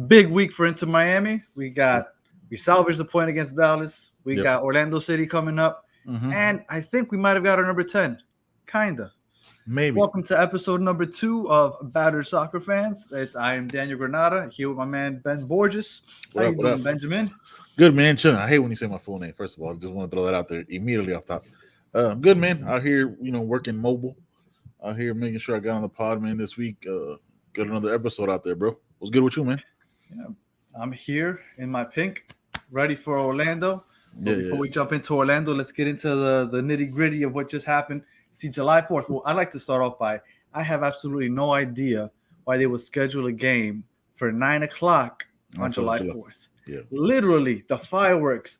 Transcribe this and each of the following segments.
Big week for Inter Miami. We salvaged the point against Dallas. We Yep. got Orlando City coming up. Mhm. And I think we might have got our number 10. Kinda. Maybe. Welcome to episode number 2 of Battered Soccer Fans. I am Daniel Granada here with my man Ben Borges. How you doing, Benjamin? Good, man. Chilling. I hate when you say my full name. First of all, I just want to throw that out there immediately off top. Good, man. Out here, working mobile. Out here making sure I got on the pod, man, this week. Got another episode out there, bro. What's good with you, man? Yeah, I'm here in my pink, ready for Orlando. But before we jump into Orlando, let's get into the nitty-gritty of what just happened. See, July 4th. Well, I'd like to start off by I have absolutely no idea why they would schedule a game for 9 o'clock on July 4th. Yeah. Literally, the fireworks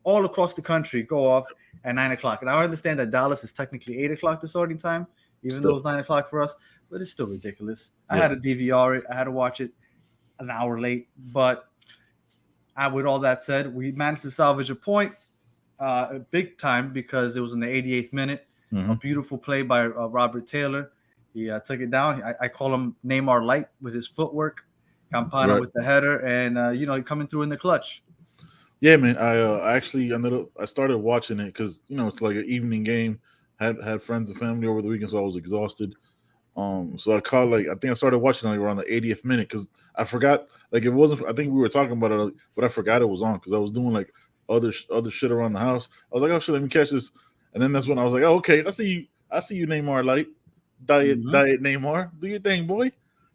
all across the country go off at 9 o'clock. And I understand that Dallas is technically 8 o'clock the starting time, even though it's 9 o'clock for us, but it's still ridiculous. Yeah. I had to DVR it. I had to watch it an hour late. But with all that said, we managed to salvage a point big time because it was in the 88th minute. Mm-hmm. A beautiful play by Robert Taylor. He took it down. I call him Neymar Light with his footwork. Campana with the header, and coming through in the clutch. Yeah, man. I actually I started watching it because it's like an evening game. Had friends and family over the weekend, so I was exhausted. So I caught I think I started watching it around the 80th minute because I forgot it wasn't. I think we were talking about it, but I forgot it was on because I was doing other shit around the house. I was like, oh shit, let me catch this, and then that's when I was like, oh okay, I see you, Neymar Light, diet Neymar, do your thing, boy.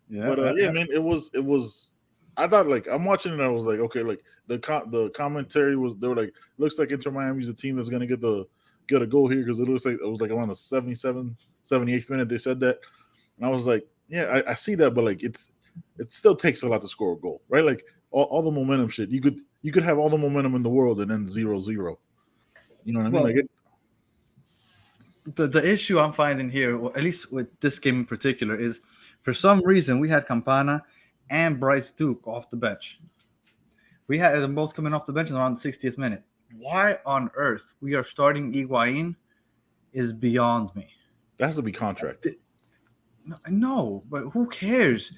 Yeah, but man, it was. I thought I'm watching it. I was like, okay, the commentary was they were like, looks like Inter Miami's a team that's gonna get a goal here because it looks like it was around the 78th minute they said that, and I was like, yeah, I see that, but it still takes a lot to score a goal, right? All the momentum shit. You could have all the momentum in the world and then 0-0. You know what I mean? The issue I'm finding here, or at least with this game in particular, is for some reason we had Campana and Bryce Duke off the bench. We had them both coming off the bench around the 60th minute. Why on earth we are starting Higuain is beyond me. That has to be contract. No, but who cares?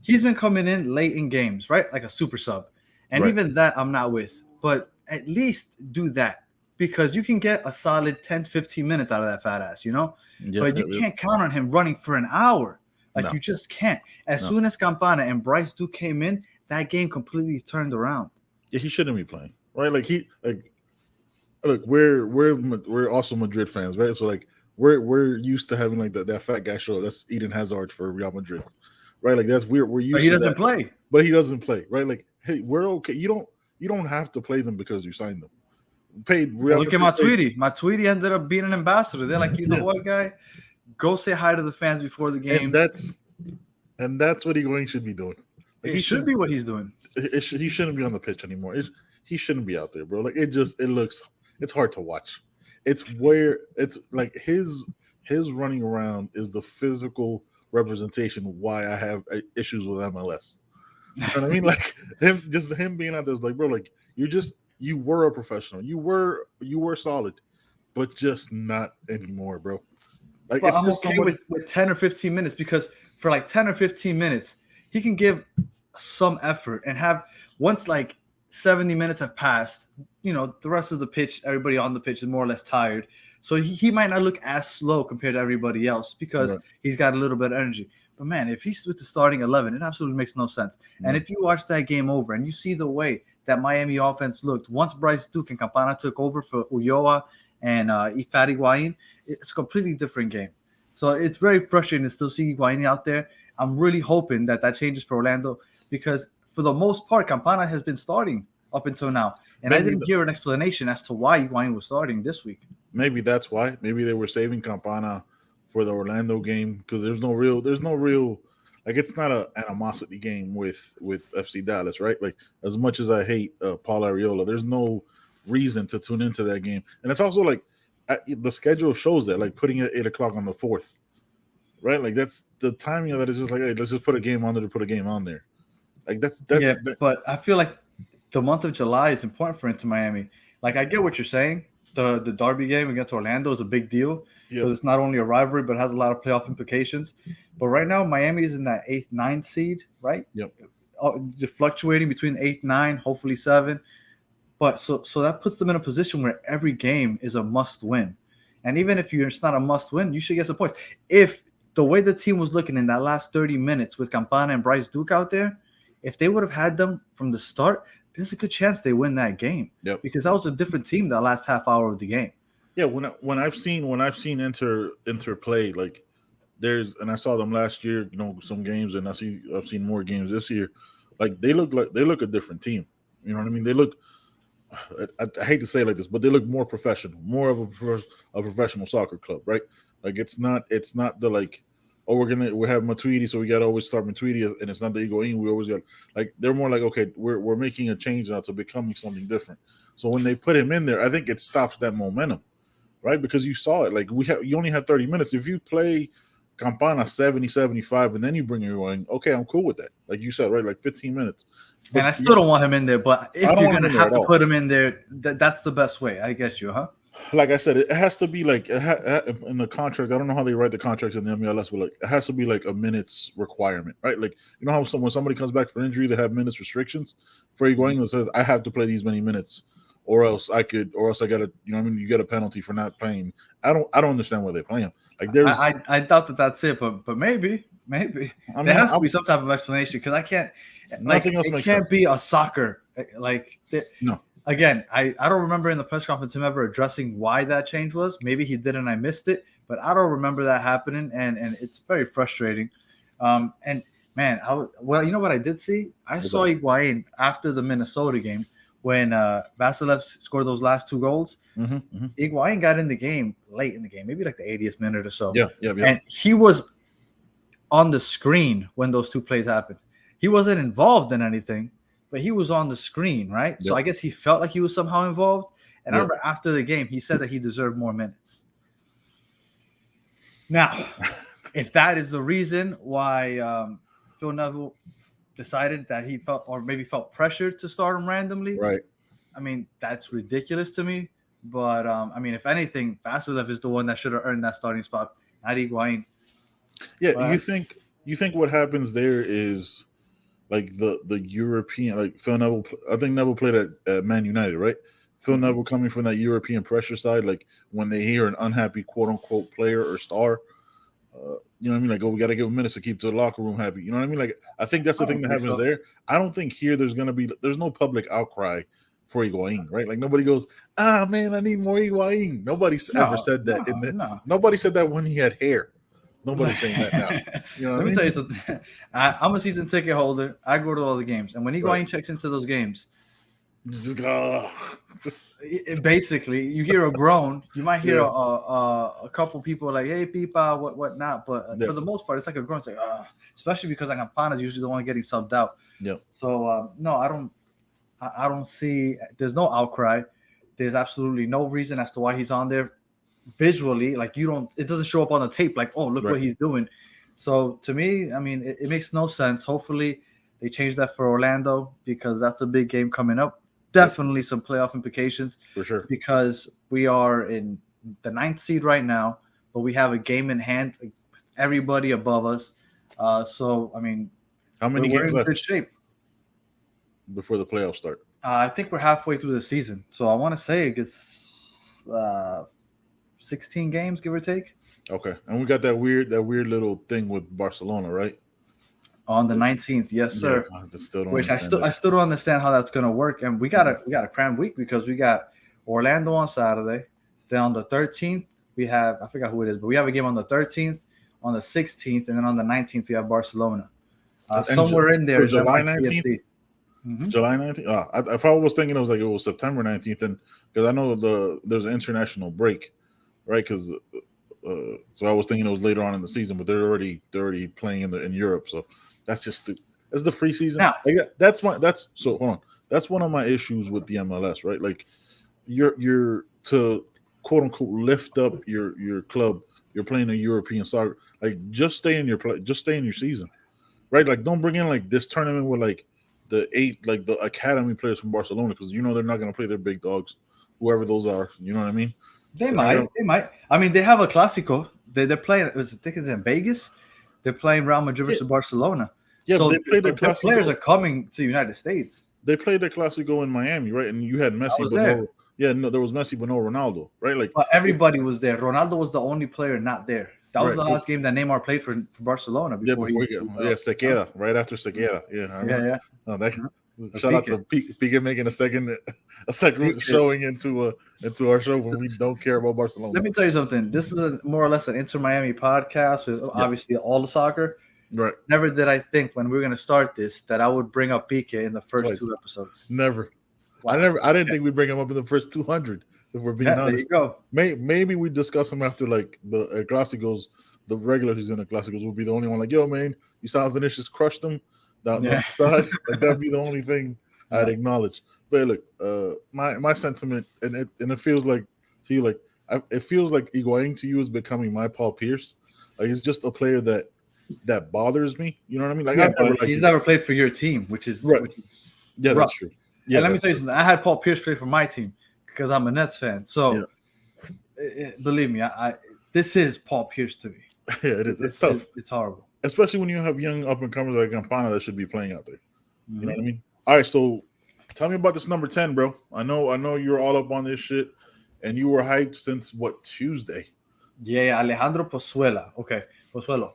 He's been coming in late in games, right? Like a super sub. And even that I'm not with. But at least do that. Because you can get a solid 10, 15 minutes out of that fat ass, Yeah, but you can't count on him running for an hour. You just can't. As soon as Campana and Bryce Duke came in, that game completely turned around. Yeah, he shouldn't be playing, right? Look, we're also Madrid fans, right? So we're used to having that fat guy show. That's Eden Hazard for Real Madrid, right? We're used. But he doesn't play. But he doesn't play, right? Hey, we're okay. You don't have to play them because you signed them. Look at my Tweety. My Tweety ended up being an ambassador. They're like, what, guy? Go say hi to the fans before the game. And that's what Higuain should be doing. He should be what he's doing. He shouldn't be on the pitch anymore. He shouldn't be out there, bro. It's hard to watch. It's where it's his running around is the physical representation why I have issues with MLS. You know what I mean? Him being out there is bro, you were a professional. You were solid, but just not anymore, bro. I'm okay with 10 or 15 minutes because for 10 or 15 minutes, he can give some effort and have once 70 minutes have passed, the rest of the pitch, everybody on the pitch is more or less tired. So he might not look as slow compared to everybody else because he's got a little bit of energy. But man, if he's with the starting 11, it absolutely makes no sense. And if you watch that game over and you see the way that Miami offense looked once Bryce Duke and Campana took over for Ulloa and Ifat Higuain, it's a completely different game. So it's very frustrating to still see Higuain out there. I'm really hoping that changes for Orlando because for the most part, Campana has been starting up until now. And I didn't hear an explanation as to why Higuain was starting this week. Maybe that's why. Maybe they were saving Campana for the Orlando game because there's no real it's not an animosity game with FC Dallas, right? As much as I hate Paul Arriola, there's no reason to tune into that game. And it's also the schedule shows that putting it at 8 o'clock on the 4th, right? That's the timing of that is just hey, let's just put a game on there to put a game on there. But I feel the month of July is important for Inter Miami. I get what you're saying. The derby game against Orlando is a big deal because it's not only a rivalry but has a lot of playoff implications. But right now, Miami is in that 8th, 9th seed, right? Yep. fluctuating between 8, 9, hopefully 7. But so that puts them in a position where every game is a must win. And even if it's not a must win, you should get some points. If the way the team was looking in that last 30 minutes with Campana and Bryce Duke out there, if they would have had them from the start, there's a good chance they win that game. Yep. Because that was a different team that last half hour of the game. Yeah, when I've seen Inter play, like and I saw them last year, some games, and I've seen more games this year. Like they look a different team. You know what I mean? They look. I hate to say it like this, but they look more professional, more of a professional soccer club, right? Like it's not the like, oh, we have Matuidi, so we got to always start Matuidi, and it's not the Higuain. We always got like they're more like, okay, we're making a change now to becoming something different. So when they put him in there, I think it stops that momentum, right? Because you saw it, like you only had 30 minutes. If you play Campana 70, 75, and then you bring Higuain, okay, I'm cool with that. Like you said, right? Like 15 minutes. But and I still don't want him in there, but if you're going to have to put him in there, that's the best way. I get you, huh? Like I said, it has to be like in the contract. I don't know how they write the contracts in the MLS, but like it has to be like a minutes requirement, right? Like how when somebody comes back for injury, they have minutes restrictions. For Higuain, it says I have to play these many minutes, or else I got to, you get a penalty for not playing. I don't understand why they play him. Like there's, I doubt that's it, but maybe. I mean, there has to be some type of explanation because I can't. Nothing else makes sense. It can't be a soccer no. Again, I don't remember in the press conference him ever addressing why that change was. Maybe he did and I missed it, but I don't remember that happening, and it's very frustrating. And man, you know what I did see? I saw Higuain after the Minnesota game when Vasilev scored those last 2 goals. Mm-hmm. Higuain got in the game late in the game, maybe like the 80th minute or so. Yeah. And he was on the screen when those 2 plays happened. He wasn't involved in anything, but he was on the screen, right? Yep. So I guess he felt like he was somehow involved. And I remember after the game, he said that he deserved more minutes. Now, if that is the reason why Phil Neville decided that he felt pressured to start him randomly, right? I mean, that's ridiculous to me. But I mean, if anything, Vasilev is the one that should have earned that starting spot, not Higuain. Yeah, but you think what happens there is like the European, like Phil Neville. I think Neville played at Man United, right? Phil Neville coming from that European pressure side, like when they hear an unhappy quote unquote player or star, you know what I mean? Like, oh, we got to give him minutes to keep the locker room happy. You know what I mean? Like, I think that's the thing that happens there. I don't think here there's no public outcry for Higuain, right? Like nobody goes, man, I need more Higuain. Nobody's ever said that. Nobody said that when he had hair. Nobody's saying that now. You know Let me tell you something. I'm a season ticket holder. I go to all the games, and when Higuain checks into those games, basically you hear a groan. You might hear a couple people like, "Hey, Pipa, what not?" But for the most part, it's like a groan. It's like, especially because Campana is usually the one getting subbed out. Yeah. So no, I don't see. There's no outcry. There's absolutely no reason as to why he's on there. Visually, like it doesn't show up on the tape like, oh, look what he's doing. So to me, I mean, it makes no sense. Hopefully they change that for Orlando because that's a big game coming up. Definitely some playoff implications for sure, because we are in the 9th seed right now, but we have a game in hand with everybody above us. So I mean, how many games in left? Good shape Before the playoffs start. I think we're halfway through the season, so I want to say it gets 16 games, give or take. Okay, and we got that weird little thing with Barcelona, right? On the 19th, yes, sir. Yeah, I still don't understand how that's gonna work. And we got a crammed week because we got Orlando on Saturday. Then on the 13th, we have, I forgot who it is, but we have a game on the 13th, on the 16th, and then on the 19th we have Barcelona. Somewhere in there is July 19th. Mm-hmm. July 19th. If I was thinking it was September 19th, and because I know there's an international break, right? Because so I was thinking it was later on in the season, but they're already playing in Europe. So that's just that's the preseason. Now, hold on. That's one of my issues with the MLS, right? Like you're to quote unquote lift up your club. You're playing a European soccer. Like just stay in your season, right? Like don't bring in like this tournament with like the academy players from Barcelona because they're not going to play their big dogs, whoever those are. You know what I mean? They might. I mean, they have a Clásico. They're playing. I think it's in Vegas. They're playing Real Madrid versus Barcelona. Yeah, so they played the their players Clásico. are coming to the United States. They played the Clásico in Miami, right? And you had Messi, was but there. no, there was Messi, but no Ronaldo, right? Like, But everybody was there. Ronaldo was the only player not there. That was right, the last game that Neymar played for Barcelona before he Se queda, right after Se queda. Yeah, I remember. yeah. Oh, shout out to Pique making a second showing into our show when we don't care about Barcelona. Let me tell you something. This is more or less an Inter Miami podcast with obviously all the soccer. Right. Never did I think when we were going to start this that I would bring up Pique in the first 2 episodes. Never. Wow. I didn't think we'd bring him up in the first 200. If we're being honest. There you go. Maybe we discuss him after like the Clásicos, the regular season of Clásicos will be the only one. Like, yo, man, you saw Vinicius crushed him down the side. Like, that'd be the only thing I'd acknowledge. But look, my sentiment, and it feels like to you, like it feels like Higuaín to you is becoming my Paul Pierce. Like, he's just a player that bothers me. You know what I mean? Like, he's never played for your team, which is right. Rough. That's true. Yeah, and let me tell you something. I had Paul Pierce play for my team because I'm a Nets fan. So believe me, this is Paul Pierce to me. Yeah, it is. It's tough. It's horrible, especially when you have young up and comers like Campana that should be playing out there. You know what I mean? All right, so tell me about this number 10, bro. I know you're all up on this shit, and you were hyped since what, Tuesday? Yeah, Alejandro Pozuelo. Okay, Pozuelo.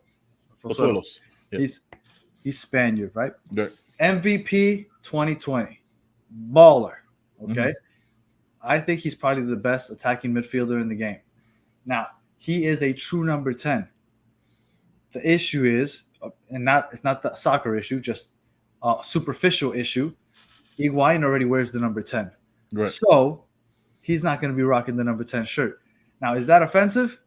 Yeah. He's Spaniard, right? Yeah. MVP 2020, baller. Okay, I think he's probably the best attacking midfielder in the game. Now, he is a true number 10. The issue is, it's not the soccer issue, just a superficial issue. Higuaín already wears the number 10. Right. So he's not going to be rocking the number 10 shirt. Now, is that offensive?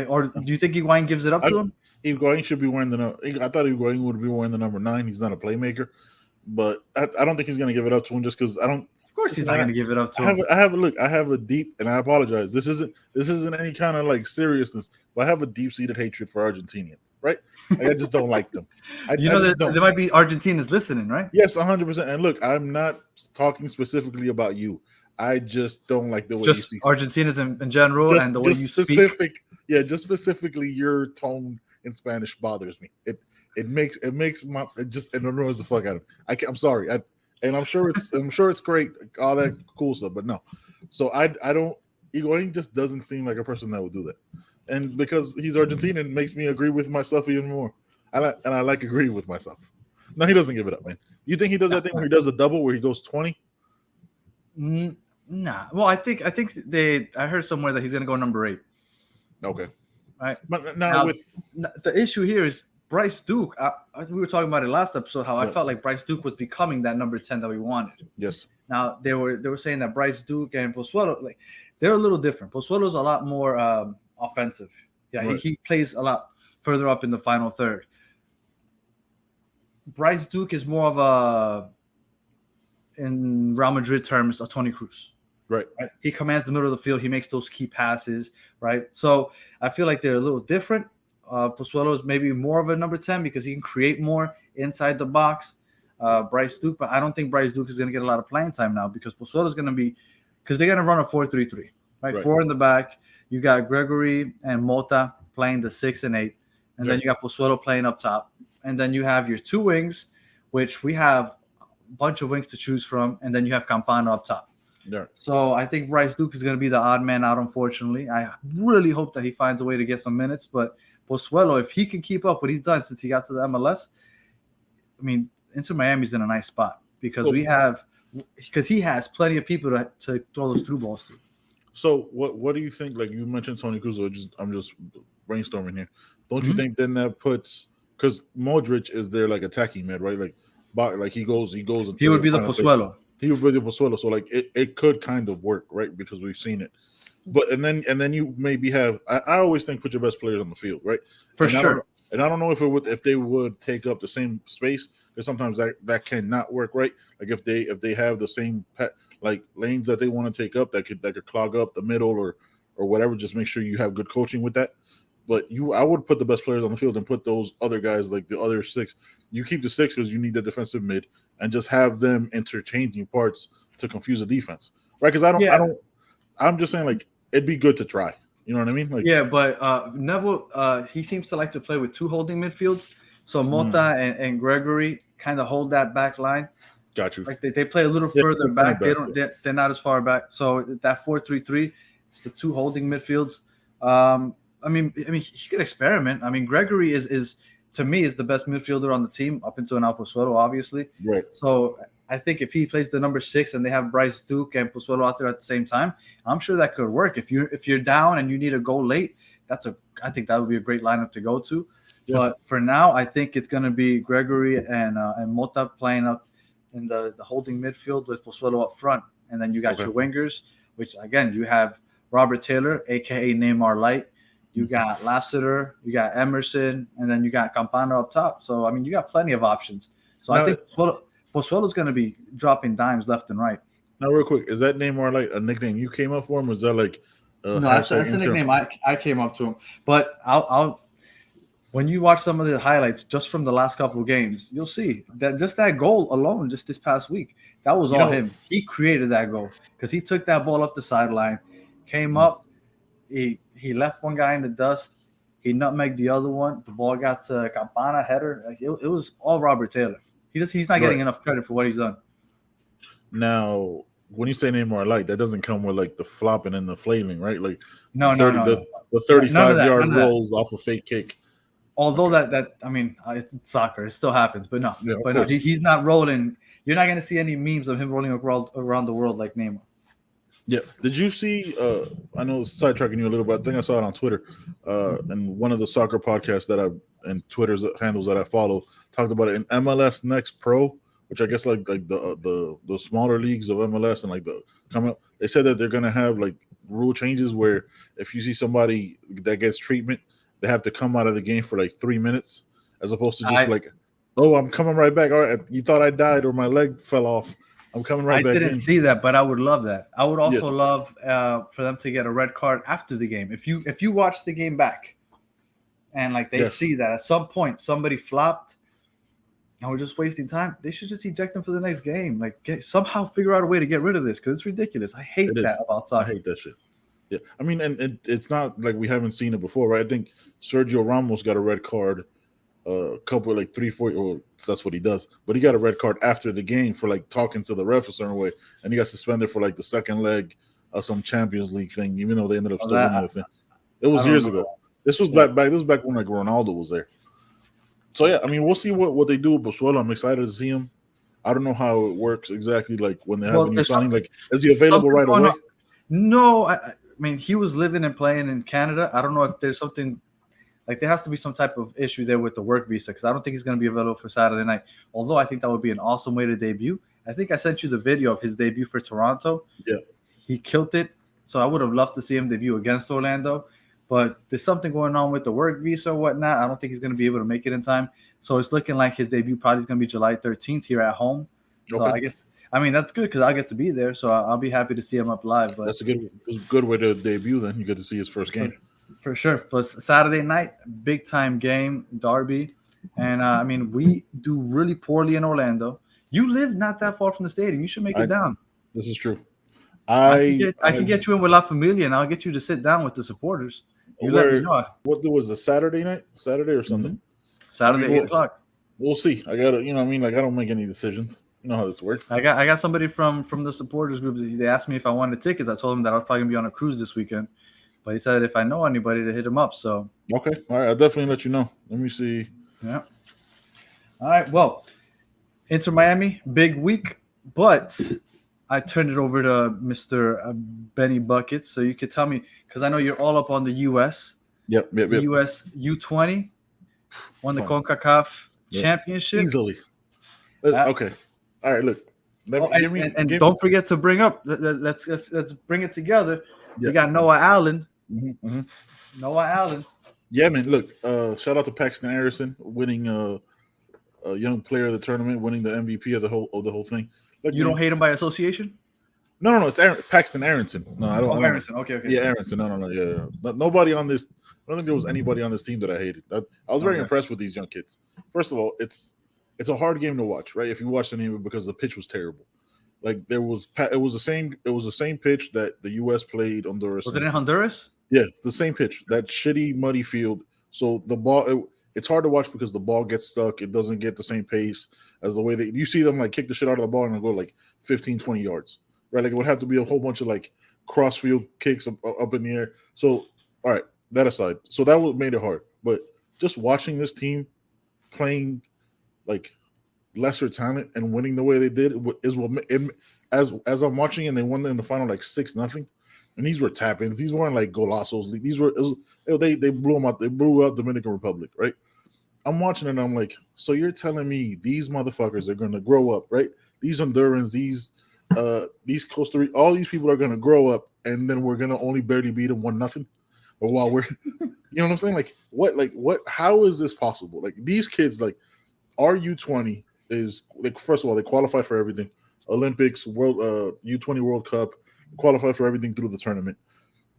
Or do you think Higuaín gives it up to him? Higuaín should be wearing I thought Higuaín would be wearing the number 9. He's not a playmaker. But I don't think he's going to give it up to him just because I don't. Of course, he's not going to give it up to him. I have a deep, and I apologize. This isn't any kind of like seriousness, but I have a deep-seated hatred for Argentinians. Right? Like, I just don't like them. There might be Argentinians listening, right? Yes, 100%. And look, I'm not talking specifically about you. I just don't like the way you speak. Argentinians in general, and the way you speak. Yeah, just specifically your tone in Spanish bothers me. It makes it annoys the fuck out of me. I'm sorry. I'm sure it's great, all that cool stuff, but no. So I don't. Higuaín just doesn't seem like a person that would do that, and because he's Argentinian, it makes me agree with myself even more. I like agreeing with myself. No, he doesn't give it up, man. You think he does that thing where he does a double where he goes 20? Nah. Well, I think I heard somewhere that he's gonna go number 8. Okay. All right. But now the issue here is Bryce Duke. We were talking about it last episode, how I felt like Bryce Duke was becoming that number 10 that we wanted. Yes. Now they were saying that Bryce Duke and Pozuelo, like, they're a little different. Pozuelo's a lot more offensive. Yeah, right. He plays a lot further up in the final third. Bryce Duke is more of in Real Madrid terms, a Toni Kroos. Right. He commands the middle of the field. He makes those key passes, right? So I feel like they're a little different. Pozuelo is maybe more of a number 10 because he can create more inside the box. Bryce Duke, but I don't think Bryce Duke is going to get a lot of playing time now because Pozuelo is going to be – because they're going to run a 4-3-3, right? 4 in the back. You got Gregory and Mota playing the 6 and 8, and then you got Pozuelo playing up top. And then you have your 2 wings, which we have a bunch of wings to choose from, and then you have Campana up top. Yeah. So I think Bryce Duke is going to be the odd man out, unfortunately. I really hope that he finds a way to get some minutes. But Pozuelo, if he can keep up what he's done since he got to the MLS, I mean, Inter Miami's in a nice spot because he has plenty of people to throw those through balls to. So what do you think? Like you mentioned Toni Kroos, I'm just brainstorming here. Don't you think then that puts because Modric is there like attacking mid, right? Like he goes. He would be the Pozuelo. He would be the Pozuelo. So like it could kind of work, right? Because we've seen it. But and then you maybe have. I always think put your best players on the field, right? For sure. I don't know if they would take up the same space because sometimes that cannot work, right? Like if they have the same like lanes that they want to take up that could clog up the middle or whatever. Just make sure you have good coaching with that. But I would put the best players on the field and put those other guys like the other 6. You keep the 6 because you need the defensive mid and just have them interchanging parts to confuse the defense, right? Because I'm just saying like it'd be good to try. You know what I mean? Like, but Neville he seems to like to play with 2 holding midfields. So Mota and Gregory kind of hold that back line. Got you. Like they play a little further back. They're not as far back. So that 4-3-3, it's the two holding midfields. I mean, he could experiment. I mean, Gregory is to me is the best midfielder on the team up until now Pozuelo, obviously. Right. So I think if he plays the number 6 and they have Bryce Duke and Pozuelo out there at the same time, I'm sure that could work. If you're down and you need a goal late, I think that would be a great lineup to go to. Yeah. But for now, I think it's going to be Gregory and Mota playing up in the holding midfield with Pozuelo up front, and then you got your wingers, which again you have Robert Taylor, aka Neymar Light. You got Lassiter, you got Emerson, and then you got Campana up top. So I mean, you got plenty of options. So I think Pozuelo's going to be dropping dimes left and right. Now, real quick, is that Neymar Light a nickname you came up for him? Or is that like no? That's a nickname I came up to him. But I'll when you watch some of the highlights just from the last couple of games, you'll see that just that goal alone, just this past week, that was all him. He created that goal because he took that ball up the sideline, came up, he left one guy in the dust, he nutmegged the other one. The ball got to Campana header. Like it was all Robert Taylor. He's not getting enough credit for what he's done. Now, when you say Neymar Light, that doesn't come with like the flopping and the flailing, right? Like no. The 35-yard rolls off a fake kick. Although that I mean, it's soccer, it still happens, but no, he's not rolling. You're not going to see any memes of him rolling around the world like Neymar. Yeah. Did you see? I know sidetracking you a little bit. I think I saw it on Twitter, and one of the soccer podcasts and Twitter's handles that I follow talked about it in MLS Next Pro, which I guess like the smaller leagues of MLS and like the coming up. They said that they're going to have like rule changes where if you see somebody that gets treatment, they have to come out of the game for like 3 minutes, as opposed to just I'm coming right back. All right, you thought I died or my leg fell off. I'm coming right back. I didn't see that, but I would love that. I would also love for them to get a red card after the game. If you watch the game back, and like they see that at some point somebody flopped, and we're just wasting time, they should just eject them for the next game. Like somehow figure out a way to get rid of this because it's ridiculous. I hate that about soccer. I hate that shit. Yeah, I mean, and it's not like we haven't seen it before, right? I think Sergio Ramos got a red card a couple like 3-4, or that's what he does. But he got a red card after the game for like talking to the ref a certain way, and he got suspended for like the second leg of some Champions League thing, even though they ended up still winning the thing. It was years ago. This was back. This was back when like Ronaldo was there. So yeah, I mean, we'll see what they do with Pozuelo. I'm excited to see him. I don't know how it works exactly. Like when they have a new signing, like is he available right away? No, I mean, he was living and playing in Canada. I don't know if there's something like there has to be some type of issue there with the work visa because I don't think he's going to be available for Saturday night. Although I think that would be an awesome way to debut. I think I sent you the video of his debut for Toronto. Yeah, he killed it. So I would have loved to see him debut against Orlando. But there's something going on with the work visa or whatnot. I don't think he's going to be able to make it in time. So it's looking like his debut probably is going to be July 13th here at home. So I guess. I mean, that's good because I'll get to be there, so I'll be happy to see him up live. But that's a good way to debut. Then you get to see his first game for sure. Plus Saturday night, big time game, derby, and I mean we do really poorly in Orlando. You live not that far from the stadium. You should make it down. This is true. I can get you in with La Familia, and I'll get you to sit down with the supporters. You let me know. What was the Saturday night? Saturday or something? Mm-hmm. Saturday 8 o'clock. We'll see. I gotta, you know what I mean? Like I don't make any decisions. You know how this works. I got somebody from the supporters group. They asked me if I wanted tickets. I told them that I was probably gonna be on a cruise this weekend, but he said if I know anybody to hit him up. So okay, all right, I'll definitely let you know. Let me see. Yeah. All right. Well, Inter Miami, big week, but I turned it over to Mr. Benny Buckets, so you could tell me because I know you're all up on the U.S. Yep. U.S. U-20 won the CONCACAF Championship easily. Okay. All right, look. Don't forget to bring up. Let's bring it together. Yeah. We got Noah Allen. Mm-hmm. Noah Allen. Yeah, man. Look, shout out to Paxton Harrison winning a young player of the tournament, winning the MVP of the whole thing. Look, you don't hate him by association? No. It's Paxton Aronson. No, I don't. Oh, Aronson. Okay. Yeah, Aronson. No. Yeah. Nobody on this. I don't think there was anybody on this team that I hated. I was very impressed with these young kids. First of all, it's a hard game to watch, right? If you watch any of it because the pitch was terrible. Like it was the same pitch that the U.S. played Honduras. Was it in Honduras? Yeah, it's the same pitch. That shitty muddy field. So the ball it's hard to watch because the ball gets stuck. It doesn't get the same pace as the way that you see them like kick the shit out of the ball and it'll go like 15, 20 yards, right? Like it would have to be a whole bunch of like crossfield kicks up in the air. So, all right, that aside. So that what made it hard. But just watching this team playing like lesser talent and winning the way they did is what as I'm watching and they won in the final like 6-0. And these were tap-ins. These weren't like golazos. These were they blew them out. They blew out Dominican Republic, right? I'm watching it and I'm like, so you're telling me these motherfuckers are going to grow up, right? These Hondurans, these Costa Rica, all these people are going to grow up, and then we're going to only barely beat them 1-0, or while we're, you know what I'm saying? Like what? How is this possible? Like these kids, like our U20 is like first of all they qualify for everything, Olympics, World U20 World Cup, qualify for everything through the tournament.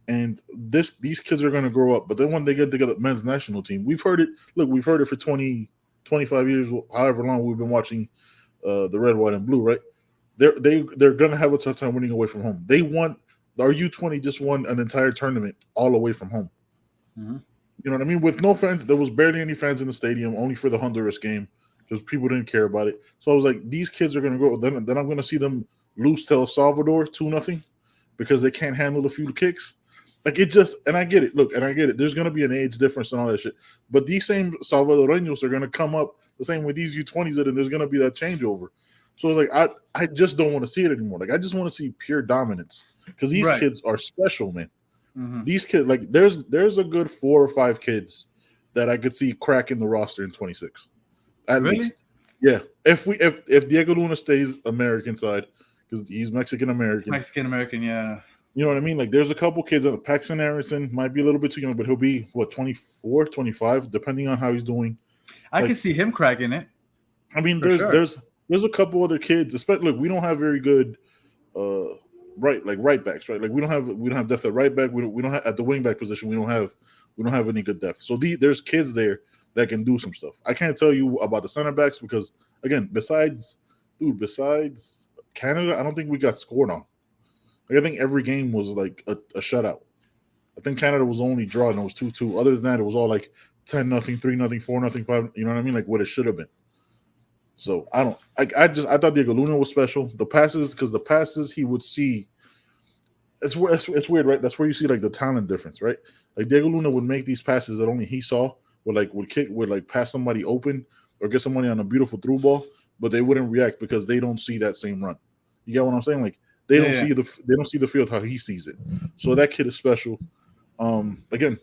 And these kids are going to grow up. But then when they get together, men's national team, we've heard it. Look, we've heard it for 20, 25 years, however long we've been watching the red, white, and blue, right? They're going to have a tough time winning away from home. Our U20 just won an entire tournament all away from home. Mm-hmm. You know what I mean? With no fans, there was barely any fans in the stadium, only for the Honduras game because people didn't care about it. So I was like, these kids are going to grow. Then I'm going to see them lose to El Salvador 2-0 because they can't handle the few kicks. Like it just, and I get it. Look, and I get it. There's going to be an age difference and all that shit. But these same Salvadoreños are going to come up the same with these U20s, and there's going to be that changeover. So like, I just don't want to see it anymore. Like I just want to see pure dominance because these kids are special, man. Mm-hmm. These kids, like, there's a good 4 or 5 kids that I could see cracking the roster in 26. At least, yeah. If Diego Luna stays American side because he's Mexican American, yeah. You know what I mean? Like, there's a couple kids. Paxton Harrison might be a little bit too young, but he'll be, 24, 25, depending on how he's doing. I can see him cracking it. I mean, there's a couple other kids. Especially, look, we don't have very good right backs, right? Like, we don't have depth at right back. We don't have at the wing back position. We don't have any good depth. So there's kids there that can do some stuff. I can't tell you about the center backs because, again, besides Canada, I don't think we got scored on. Like, I think every game was like a shutout. I think Canada was only draw and it was 2-2. Other than that, it was all like 10-0, 3-0, 4-0, 5. You know what I mean? Like what it should have been. So I thought Diego Luna was special. The passes he would see. It's weird, right? That's where you see like the talent difference, right? Like Diego Luna would make these passes that only he saw. Would pass somebody open or get somebody on a beautiful through ball, but they wouldn't react because they don't see that same run. You get what I'm saying? Like. They don't see the field how he sees it. So that kid is special. Again,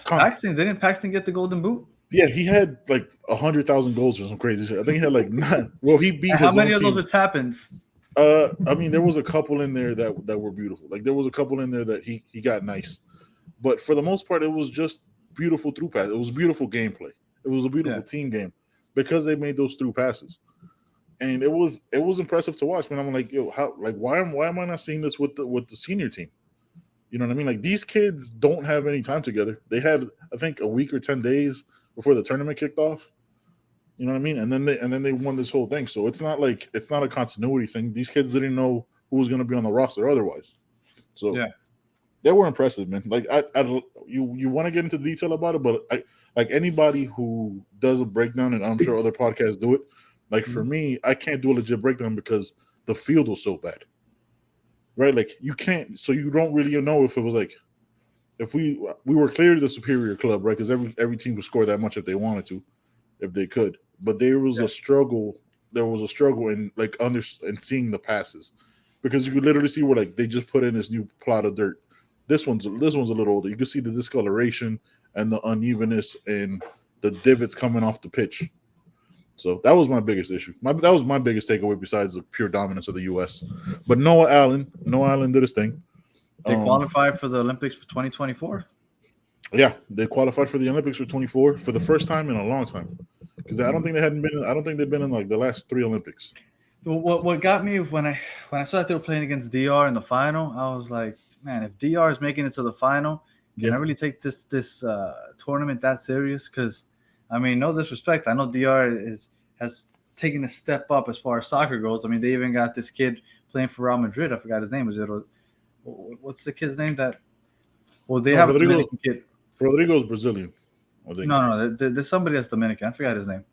Paxton didn't Paxton get the golden boot? Yeah, he had like 100,000 goals or some crazy shit. I think he had like 9. Well, he beat. How many of those were tap-ins? I mean, there was a couple in there that were beautiful. Like there was a couple in there that he got nice, but for the most part, it was just beautiful through pass. It was beautiful gameplay. It was a beautiful team game because they made those through passes. And it was impressive to watch. Man, I'm like, yo, why am I not seeing this with the senior team? You know what I mean? Like these kids don't have any time together. They had, I think, a week or 10 days before the tournament kicked off. You know what I mean? And then they won this whole thing. So it's not a continuity thing. These kids didn't know who was going to be on the roster otherwise. So they were impressive, man. Like you want to get into detail about it, but like anybody who does a breakdown, and I'm sure other podcasts do it. Like for me, I can't do a legit breakdown because the field was so bad, right? Like you can't, so you don't really know if it was like, if we were clearly the superior club, right? Because every team would score that much if they wanted to, if they could. But there was a struggle. There was a struggle in like and seeing the passes, because you could literally see where like they just put in this new plot of dirt. This one's a little older. You could see the discoloration and the unevenness and the divots coming off the pitch. So that was my biggest issue. That was my biggest takeaway besides the pure dominance of the U.S. But Noah Allen did his thing. They qualified for the Olympics for 2024. Yeah, they qualified for the Olympics for 24 for the first time in a long time. Because I don't think they've been in like the last 3 Olympics. What got me when I saw that they were playing against DR in the final, I was like, man, if DR is making it to the final, can I really take this tournament that serious? Because I mean, no disrespect. I know DR has taken a step up as far as soccer goes. I mean, they even got this kid playing for Real Madrid. I forgot his name. What's the kid's name? They have Rodrigo, a kid. Rodrigo's Brazilian. I think. No. There's somebody that's Dominican. I forgot his name.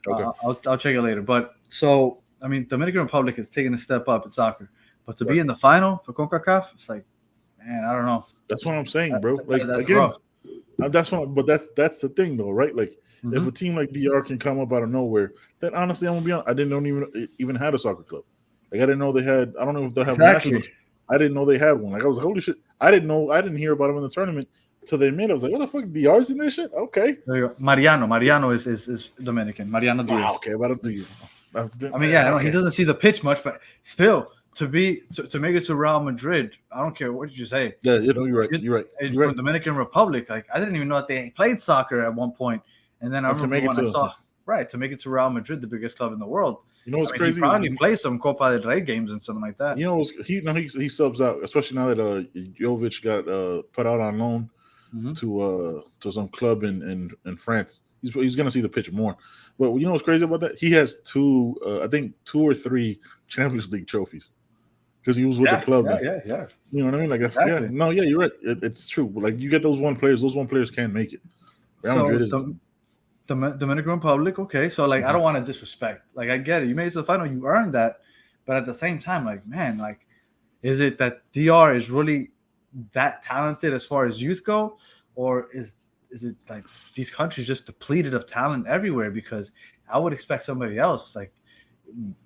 Okay. I'll check it later. But so I mean, Dominican Republic is taking a step up in soccer, but to be Right. in the final for CONCACAF, it's like, man, I don't know. That's what I'm saying, bro. Like That's again, rough. that's the thing though, right? Like if Mhm. a team like DR can come up out of nowhere, then honestly, I'm gonna be honest, I didn't even had a soccer club. Like I didn't know they had. I don't know if they have a national. Exactly. I didn't know they had one. Like I was like, holy shit! I didn't know. I didn't hear about them in the tournament till they made it. I was like, what the fuck? DR's in this shit? Okay. There you go. Mariano is Dominican. Mariano Diaz. Wow. Okay. But do you? I mean, yeah, he doesn't see the pitch much, but still, to make it to Real Madrid, I don't care what you say. Yeah, you're right. You're right. You're From right. Dominican Republic, like I didn't even know that they played soccer at one point, and then I remember when I saw to make it to Real Madrid, the biggest club in the world. You know what's crazy? He probably plays some Copa del Rey games and something like that. You know, he subs out, especially now that Jovic got put out on loan to some club in France. He's going to see the pitch more. But you know what's crazy about that? He has two or three Champions League trophies because he was with the club. Yeah. You know what I mean? Like that's exactly. You're right. It's true. Like you get those one players. Those one players can make it. Real Madrid is. Dominican Republic, okay. So like I don't want to disrespect. Like I get it. You made it to the final, you earned that. But at the same time, like, man, like, is it that DR is really that talented as far as youth go? Or is it like these countries just depleted of talent everywhere? Because I would expect somebody else, like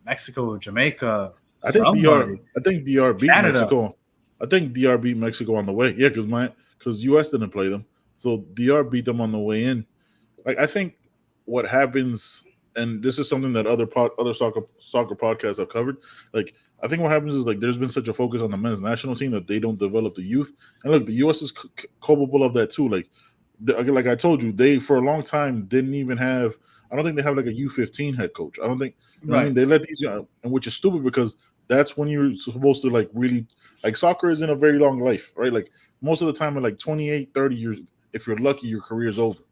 Mexico, Jamaica. I think DR beat Canada. Mexico. I think DR beat Mexico on the way. Yeah, because US didn't play them. So DR beat them on the way in. Like I think what happens, and this is something that other soccer podcasts have covered. Like I think what happens is like there's been such a focus on the men's national team that they don't develop the youth. And look, the U.S. is capable of that too. Like I told you, they for a long time didn't even have. I don't think they have like a U15 head coach. I don't think. You know what I mean, they let these, and which is stupid because that's when you're supposed to like really like soccer is in a very long life, right? Like most of the time at like 28, 30 years, if you're lucky, your career's over.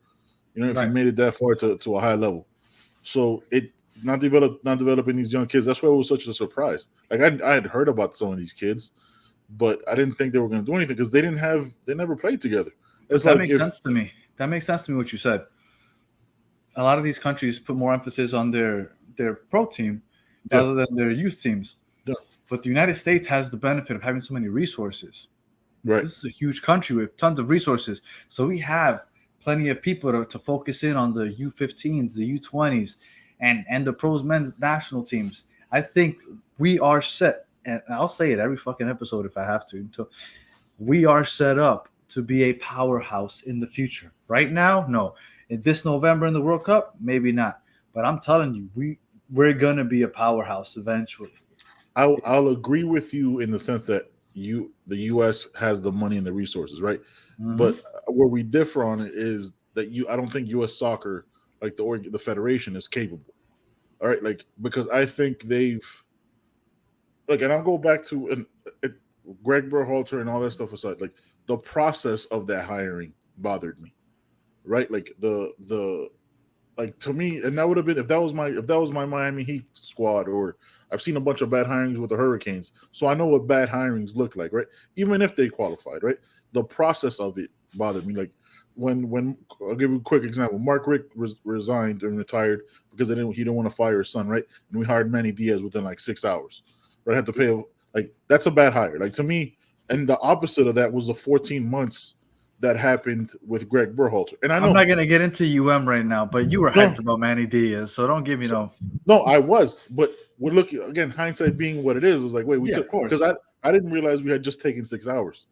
You know, if you made it that far to a high level. So it not developing these young kids. That's why it was such a surprise. Like I had heard about some of these kids, but I didn't think they were going to do anything because they never played together. That makes sense to me. That makes sense to me what you said. A lot of these countries put more emphasis on their pro team rather than their youth teams. Yeah. But the United States has the benefit of having so many resources. Right. This is a huge country with tons of resources. So we have plenty of people to focus in on the U15s, the U20s, and the pros men's national teams. I think we are set, and I'll say it every fucking episode if I have to. We are set up to be a powerhouse in the future. Right now, no. In this November in the World Cup, maybe not. But I'm telling you, we're gonna be a powerhouse eventually. I'll agree with you in the sense that the U.S. has the money and the resources, right? Mm-hmm. But where we differ on it is that I don't think U.S. soccer, like the federation, is capable. All right, like because I think they've, like, and I'll go back to Greg Berhalter and all that stuff aside. Like the process of that hiring bothered me, right? Like the like to me, and that would have been if that was my Miami Heat squad, or I've seen a bunch of bad hirings with the Hurricanes, so I know what bad hirings look like, right? Even if they qualified, right? The process of it bothered me. Like when I'll give you a quick example. Mark Rick resigned and retired because he didn't want to fire his son, right? And we hired Manny Diaz within like 6 hours. Right? Had to pay like that's a bad hire. Like to me, and the opposite of that was the 14 months that happened with Greg Berhalter. And I know I'm not gonna get into right now, but you were hyped about Manny Diaz, so don't give me no. No, I was, but we're looking again. Hindsight being what it is, was like, wait, we took because I didn't realize we had just taken 6 hours,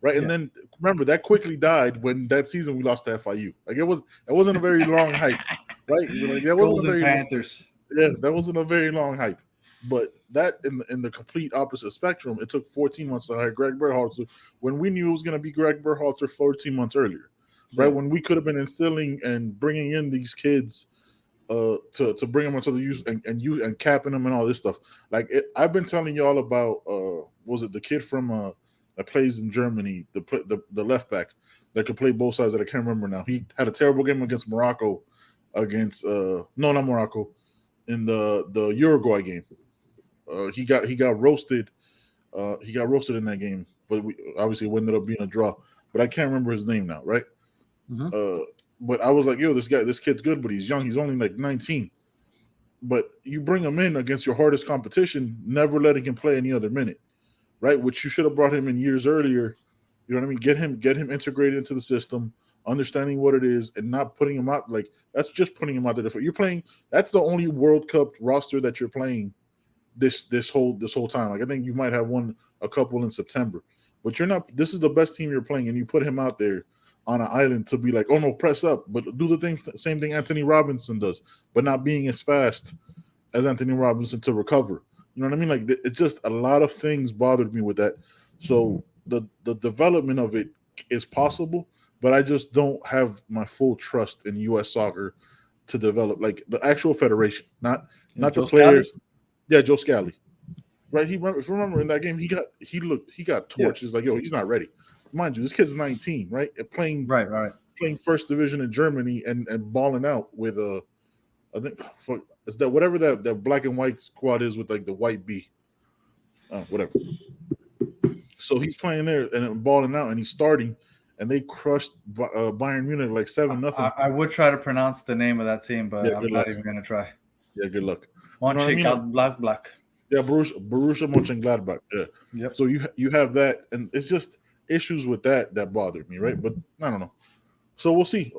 right? And then remember that quickly died when that season we lost to FIU. Like it wasn't a very long hype, right? Like that wasn't Golden a very Panthers. That wasn't a very long hype. But that in the complete opposite spectrum, it took 14 months to hire Greg Berhalter when we knew it was going to be Greg Berhalter 14 months earlier, right? When we could have been instilling and bringing in these kids to bring them into the youth and capping them and all this stuff. Like I've been telling y'all about was it the kid from that plays in Germany, the left back that could play both sides that I can't remember now. He had a terrible game against Morocco, against not Morocco, in the Uruguay game. He got roasted. He got roasted in that game, but obviously it ended up being a draw. But I can't remember his name now, right? Mm-hmm. But I was like, yo, this kid's good, but he's young. He's only like 19. But you bring him in against your hardest competition, never letting him play any other minute, right? Which you should have brought him in years earlier. You know what I mean? Get him integrated into the system, understanding what it is, and not putting him out like that's just putting him out there. You're playing. That's the only World Cup roster that you're playing this whole time. Like I think you might have won a couple in September, but you're not. This is the best team you're playing, and you put him out there on an island to be like, oh no, press up, but do the same thing Anthony Robinson does, but not being as fast as Anthony Robinson to recover. You know what I mean? Like it's just a lot of things bothered me with that. So the development of it is possible, but I just don't have my full trust in U.S. soccer to develop like the actual federation, not the players. Scally? Yeah, Joe Scally. Right? If you remember in that game, he got torched. Yeah. It's like, yo, he's not ready. Mind you, this kid's 19, right? Playing first division in Germany and balling out with I think is that whatever that black and white squad is with like the white B, whatever. So he's playing there and balling out, and he's starting, and they crushed Bayern Munich like 7-0. I would try to pronounce the name of that team, but I'm not even going to try. Yeah, good luck. Mönchengladbach. Yeah, Borussia Mönchengladbach. Yeah. Yep. So you have that, and it's just issues with that bothered me, right? But I don't know. So we'll see.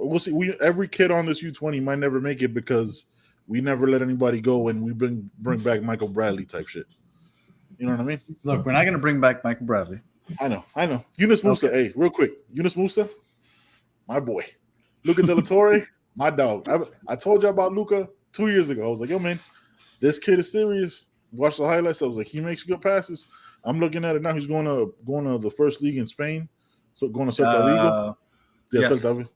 Every kid on this U20 might never make it because we never let anybody go, and we bring back Michael Bradley type shit. You know what I mean? Look, we're not going to bring back Michael Bradley. I know. Yunus Musa. Okay. Hey, real quick. Yunus Musa, my boy. Luca De La Torre, my dog. I told you about Luca 2 years ago. I was like, yo, man, this kid is serious. Watch the highlights. I was like, he makes good passes. I'm looking at it now. He's going to the first league in Spain. So going to Celta Vigo. Yeah, yes. Going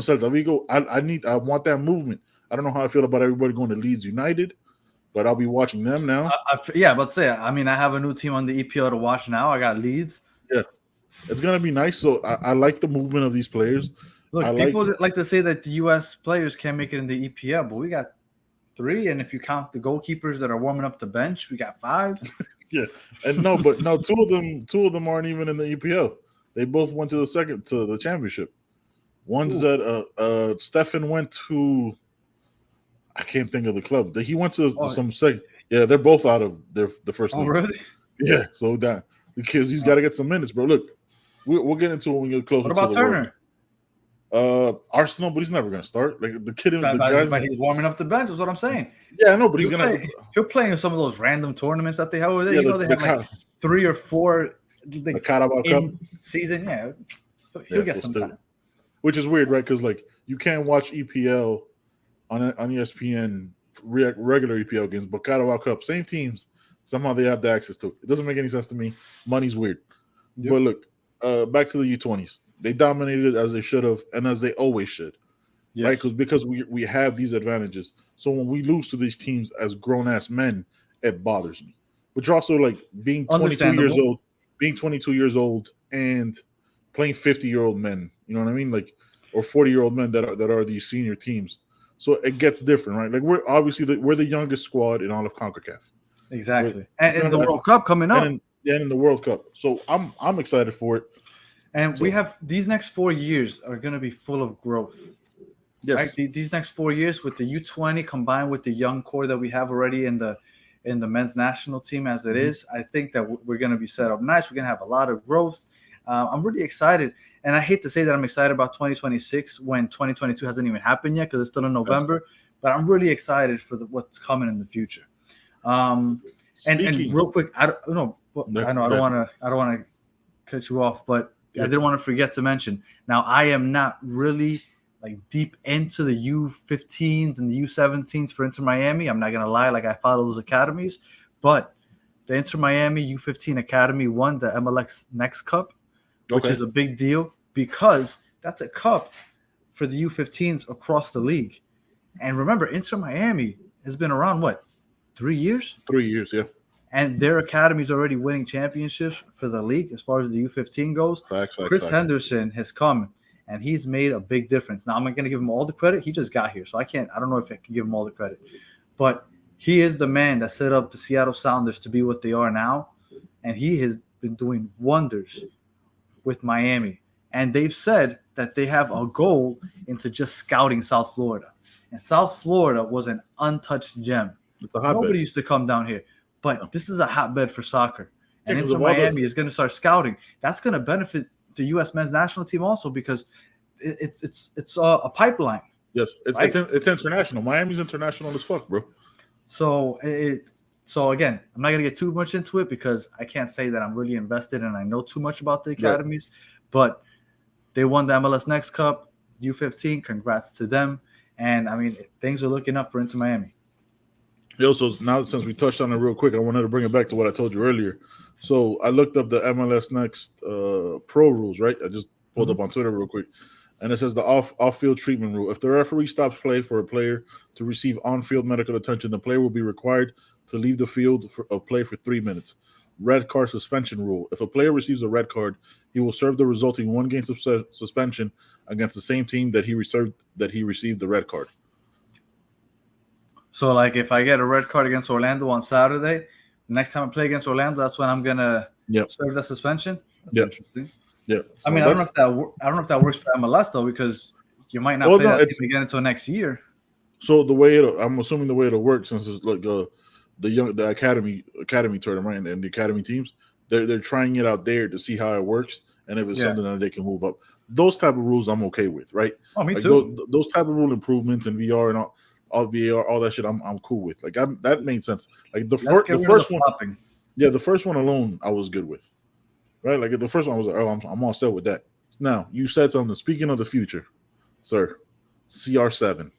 to Celta Vigo. I want that movement. I don't know how I feel about everybody going to Leeds United, but I'll be watching them now. But say, I mean, I have a new team on the EPL to watch now. I got Leeds. Yeah, it's gonna be nice. So I like the movement of these players. Look, people like to say that the U.S. players can't make it in the EPL, but we got 3, and if you count the goalkeepers that are warming up the bench, we got 5. Yeah, and no, two of them aren't even in the EPL. They both went to the championship. One's that Stefan went to. I can't think of the club. He went to some second. Yeah, they're both out of the first league. Oh, really? Yeah, so that the kids, he's got to get some minutes, bro. Look, we'll get into it when we get closer. What about Turner? Arsenal, but he's never going to start. Like the kid, but he's warming up the bench. Is what I'm saying. Yeah, I know, but he'll play in some of those random tournaments that they have over there. Yeah, they have like 3 or 4 the Carabao Cup season. Yeah, he'll get some time. Which is weird, right? Because like you can't watch EPL on ESPN regular EPL games, but Carabao Cup, same teams. Somehow they have the access to it. It doesn't make any sense to me. Money's weird. Yep. But look, back to the U20s. They dominated as they should have, and as they always should, yes. Right? Because we have these advantages. So when we lose to these teams as grown ass men, it bothers me. But you're also like being 22 years old, and playing 50-year-old men. You know what I mean? Like, or 40-year-old men that are these senior teams. So it gets different, right? Like we're obviously we're the youngest squad in all of CONCACAF. Exactly, and in the World Cup coming up, in the World Cup. So I'm excited for it. And we have these next 4 years are going to be full of growth. Yes, right? These next 4 years with the U20 combined with the young core that we have already in the men's national team as it is, I think that we're going to be set up nice. We're going to have a lot of growth. I'm really excited, and I hate to say that I'm excited about 2026 when 2022 hasn't even happened yet because it's still in November. But I'm really excited for what's coming in the future. And real quick, I don't want to cut you off, but I didn't want to forget to mention. Now, I am not really like deep into the U15s and the U17s for Inter Miami. I'm not gonna lie, like I follow those academies, but the Inter Miami U15 Academy won the MLS Next Cup, which is a big deal because that's a cup for the U15s across the league. And remember, Inter Miami has been around, 3 years? 3 years, yeah. And their academy is already winning championships for the league as far as the U15 goes. Chris Henderson has come, and he's made a big difference. Now, I'm not going to give him all the credit. He just got here, so I don't know if I can give him all the credit. But he is the man that set up the Seattle Sounders to be what they are now, and he has been doing wonders with Miami. And they've said that they have a goal into just scouting South Florida. And South Florida was an untouched gem. It's a hotbed. Nobody used to come down here. But No. this is a hotbed for soccer. And Yeah, Inter Miami is going to start scouting. That's going to benefit the U.S. men's national team also because it's a pipeline. Yes, it's international. Miami's international as fuck, bro. So again, I'm not going to get too much into it because I can't say that I'm really invested and I know too much about the academies. Right. But they won the MLS Next Cup, U-15. Congrats to them. And, I mean, things are looking up for Inter Miami. Yo, so now since we touched on it real quick, I wanted to bring it back to what I told you earlier. So I looked up the MLS Next Pro rules, right? I just pulled up on Twitter real quick. And it says the off-field treatment rule. If the referee stops play for a player to receive on-field medical attention, the player will be required to leave the field of play for 3 minutes. Red card suspension rule. If a player receives a red card, he will serve the resulting 1-game suspension against the same team that he received the red card. So, like, if I get a red card against Orlando on Saturday, the next time I play against Orlando, that's when I'm gonna serve that suspension. That's interesting. Yeah, I mean, I don't know if that works for MLS though, because you might not play that team again until next year. So I'm assuming the way it'll work, since it's like the academy tournament, right, and the academy teams, they're trying it out there to see how it works, and if it's something that they can move up. Those type of rules I'm okay with, right? Oh, me too. Those type of rule improvements in VR and all VAR, all that shit, I'm cool with. Like that made sense. Like the first one, the first one alone, I was good with. Right, like the first one, I was like, "Oh, I'm all set with that." Now you said something. Speaking of the future, sir, CR7,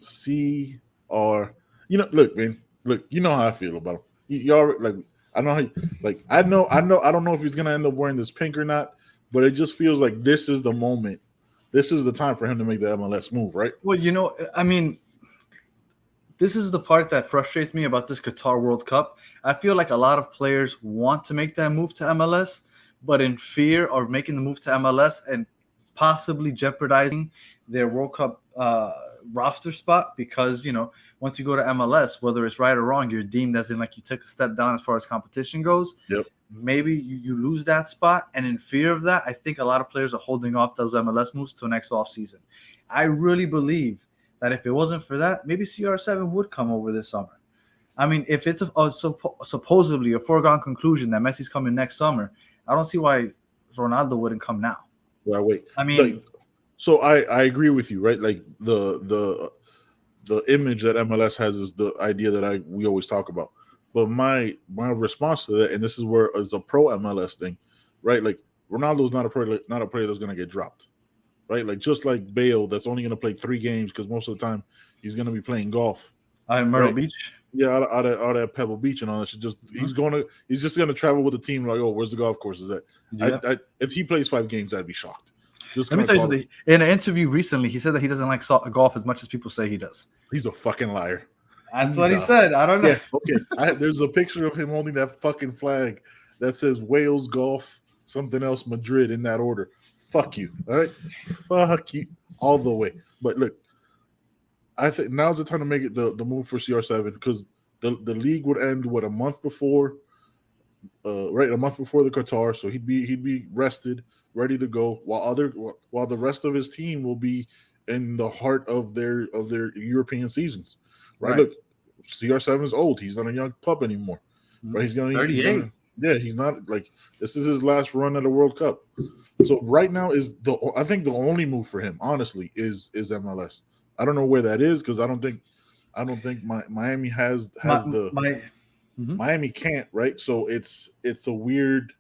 CR. Look, man, you know how I feel about him. Y'all like, I know how. I know. I don't know if he's gonna end up wearing this pink or not, but it just feels like this is the moment. This is the time for him to make the MLS move, right? Well, I mean, this is the part that frustrates me about this Qatar World Cup. I feel like a lot of players want to make that move to MLS, but in fear of making the move to MLS and possibly jeopardizing their World Cup roster spot, because, once you go to MLS, whether it's right or wrong, you're deemed as in like you took a step down as far as competition goes. Yep. Maybe you lose that spot. And in fear of that, I think a lot of players are holding off those MLS moves till next offseason. I really believe that if it wasn't for that, maybe CR7 would come over this summer. I mean, if it's supposedly a foregone conclusion that Messi's coming next summer, I don't see why Ronaldo wouldn't come now. Well, wait. I mean, so I agree with you, right? Like the image that MLS has is the idea that we always talk about. But my response to that, and this is where it's a pro MLS thing, right? Like Ronaldo's not a player that's going to get dropped. Right, like just like Bale, that's only going to play 3 games because most of the time he's going to be playing golf. Out in Myrtle Beach. Yeah, out at Pebble Beach and all that shit. He's just going to travel with the team. Like, oh, where's the golf courses at? Yeah. If he plays 5 games, I'd be shocked. Let me tell you something. In an interview recently, he said that he doesn't like golf as much as people say he does. He's a fucking liar. That's what he said. I don't know. Yeah, okay. There's a picture of him holding that fucking flag that says Wales Golf, something else, Madrid, in that order. Fuck you, all right? Fuck you all the way. But look, I think now's the time to make it the move for CR7, because the league would end a month before, right? A month before the Qatar, so he'd be rested, ready to go, while the rest of his team will be in the heart of their European seasons, right? Look, CR7 is old; he's not a young pup anymore, right? He's gonna 38. He's not like this is his last run at a World Cup. So right now I think the only move for him, honestly, is MLS. I don't know where that is, because I don't think Miami has Miami can't, right? So it's a weird.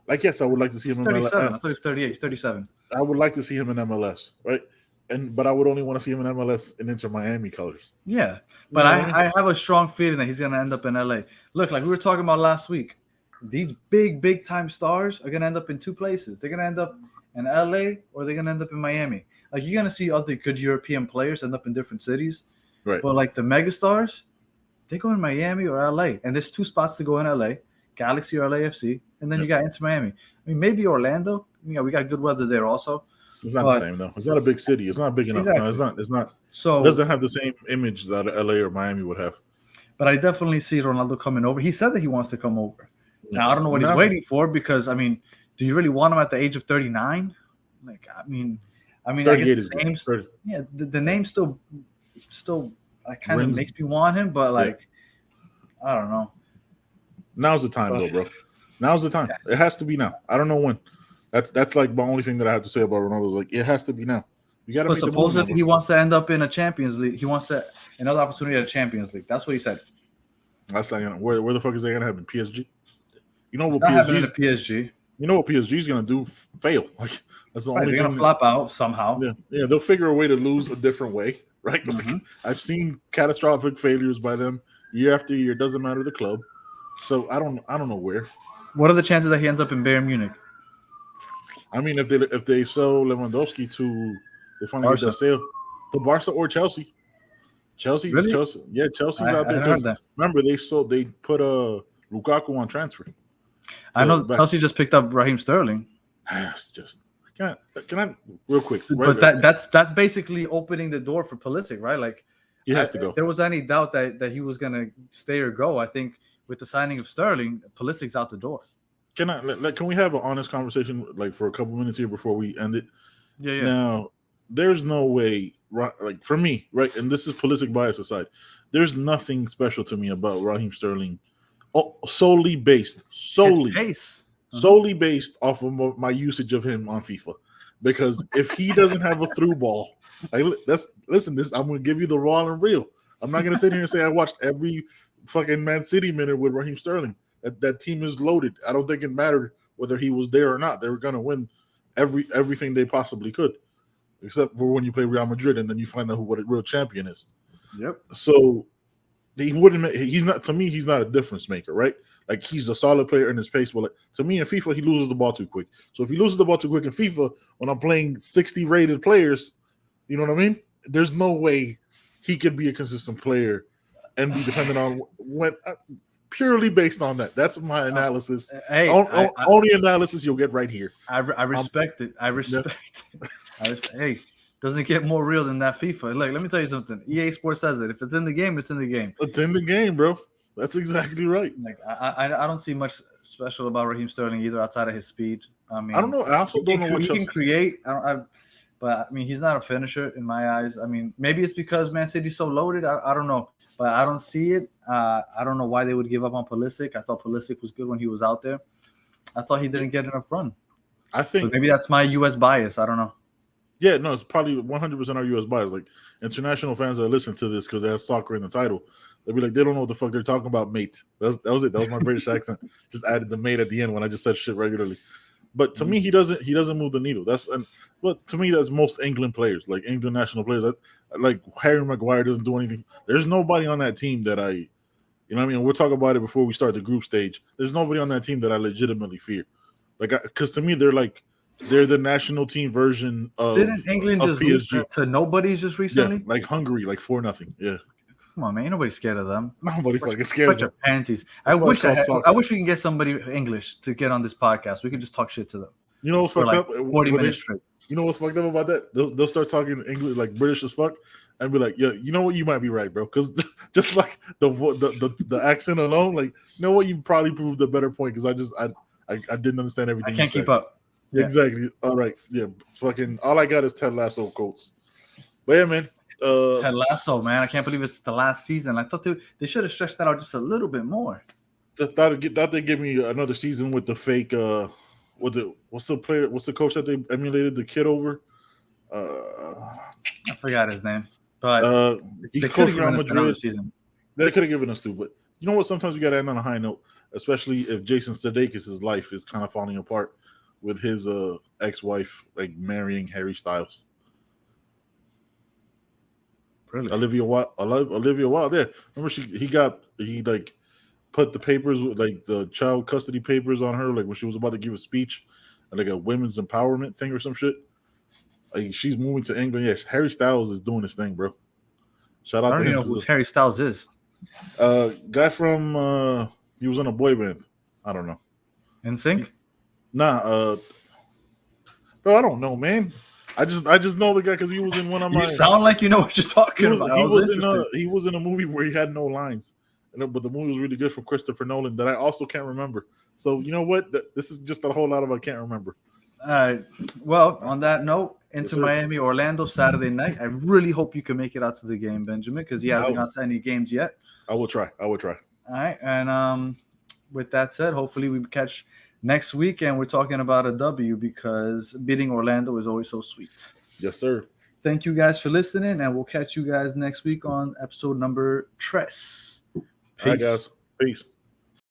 I guess I would like to see him in MLS. I thought he was 38. He's 37. I would like to see him in MLS, right? But I would only want to see him in MLS in Inter Miami colors. Yeah, but I have a strong feeling that he's going to end up in LA. Look, like we were talking about last week, these big time stars are going to end up in 2 places. They're going to end up in LA or they're going to end up in Miami. Like, you're going to see other good European players end up in different cities. Right. But like the megastars, they go in Miami or LA. And there's 2 spots to go in LA, Galaxy or LAFC. And then you got Inter Miami. I mean, maybe Orlando. We got good weather there also. It's not the same though. It's not a big city. It's not big enough. Exactly. No, it's not. So it doesn't have the same image that LA or Miami would have. But I definitely see Ronaldo coming over. He said that he wants to come over. Now I don't know what he's waiting for, because I mean, do you really want him at the age of 39? Like, I mean, I guess the names, the name still, kind of makes me want him, but like, I don't know. Now's the time, though, bro. Now's the time. Yeah. It has to be now. I don't know when. That's like the only thing that I have to say about Ronaldo. Like, it has to be now. You got to. But supposedly he wants to end up in a Champions League. He wants another opportunity at a Champions League. That's what he said. That's like where the fuck is that gonna happen? PSG. You know what PSG? You know what PSG is gonna do? Fail. Like that's the only thing. They're gonna flop out somehow. Yeah. They'll figure a way to lose a different way, right? Mm-hmm. Like, I've seen catastrophic failures by them year after year. Doesn't matter the club. So I don't know where. What are the chances that he ends up in Bayern Munich? I mean, if they sell Lewandowski they finally get that sale to Barca or Chelsea. Really? Chelsea. Yeah, Chelsea's out there. Remember, they put Lukaku on transfer. I know Chelsea just picked up Raheem Sterling. It's just can I real quick? But that's basically opening the door for Pulisic, right? Like he has to go. If there was any doubt that he was gonna stay or go, I think with the signing of Sterling, Pulisic's out the door. Can we have an honest conversation like for a couple minutes here before we end it? Yeah. Now, there's no way, like for me, right, and this is Pulisic bias aside, there's nothing special to me about Raheem Sterling, solely based off of my usage of him on FIFA. Because if he doesn't have a through ball, I'm gonna give you the raw and real. I'm not gonna sit here and say I watched every fucking Man City minute with Raheem Sterling. That team is loaded. I don't think it mattered whether he was there or not. They were gonna win everything they possibly could, except for when you play Real Madrid and then you find out what a real champion is. Yep. So he's not a difference maker, right? Like he's a solid player in his pace, but like, to me in FIFA he loses the ball too quick. So if he loses the ball too quick in FIFA when I'm playing 60 rated players, you know what I mean? There's no way he could be a consistent player and be dependent on when. Purely based on that. That's my analysis. Only analysis you'll get right here. I respect it. I respect it. Hey, doesn't get more real than that FIFA. Like, let me tell you something. EA Sports says it. If it's in the game, it's in the game. It's in the game, bro. That's exactly right. Like, I don't see much special about Raheem Sterling either outside of his speed. I mean, I don't know. I also don't know what he can create. But I mean, he's not a finisher in my eyes. I mean, maybe it's because Man City's so loaded. I don't know. But I don't see it. I don't know why they would give up on Pulisic. I thought Pulisic was good when he was out there. I thought he didn't get enough run. I think but maybe that's my U.S. bias. I don't know. Yeah, no, it's probably 100% our U.S. bias. Like international fans that listen to this because they have soccer in the title, they'll be like, they don't know what the fuck they're talking about, mate. That was it. That was my British accent. Just added the mate at the end when I just said shit regularly. But to me, he doesn't move the needle. But to me, that's most England players, like England national players. Like Harry Maguire doesn't do anything. There's nobody on that team that you know what I mean? We'll talk about it before we start the group stage. There's nobody on that team that I legitimately fear. Like, because to me, they're the national team version of. Didn't England just PSG. Lose to nobodies just recently? Yeah, like Hungary, like 4-0. Yeah. Come on, man. Ain't nobody scared of them. Nobody fucking scared of them. Pansies. I wish we can get somebody English to get on this podcast. We could just talk shit to them. You know what's fucked up? 40 minutes straight. You know what's fucked up about that? They'll start talking English like British as fuck and be like, yeah, you know what? You might be right, bro. Because just like the accent alone, like, you know what? You probably proved a better point because I didn't understand everything. I can't keep up. Yeah. Exactly. All right. Yeah. Fucking all I got is Ted Lasso quotes. But yeah, man. Ted Lasso, man. I can't believe it's the last season. I thought they should have stretched that out just a little bit more. Thought they'd give me another season with the fake what's the coach that they emulated the kid over? I forgot his name. But he coached Real Madrid. They could have given us two, but you know what? Sometimes we gotta end on a high note, especially if Jason Sudeikis' life is kind of falling apart with his ex-wife like marrying Harry Styles. Really? Olivia Wilde. Yeah. Remember he like put the papers, like the child custody papers on her, like when she was about to give a speech, like a women's empowerment thing or some shit. Like she's moving to England. Yes, Harry Styles is doing his thing, bro. Shout out to him. I don't know who Harry Styles is. Guy from he was in a boy band. I don't know. NSYNC? Nah, bro, I don't know, man. I just know the guy because he was in one of my. You sound like you know what you're talking about. He was in a movie where he had no lines, but the movie was really good from Christopher Nolan that I also can't remember. So you know what? This is just a whole lot of I can't remember. All right. Well, on that note, Inter Miami, Orlando, Saturday night. I really hope you can make it out to the game, Benjamin, because he hasn't gone to any games yet. I will try. All right. And with that said, hopefully we catch next week and we're talking about a W because beating Orlando is always so sweet. Yes, sir. Thank you guys for listening, and we'll catch you guys next week on episode number 3. Peace. All right, guys. Peace.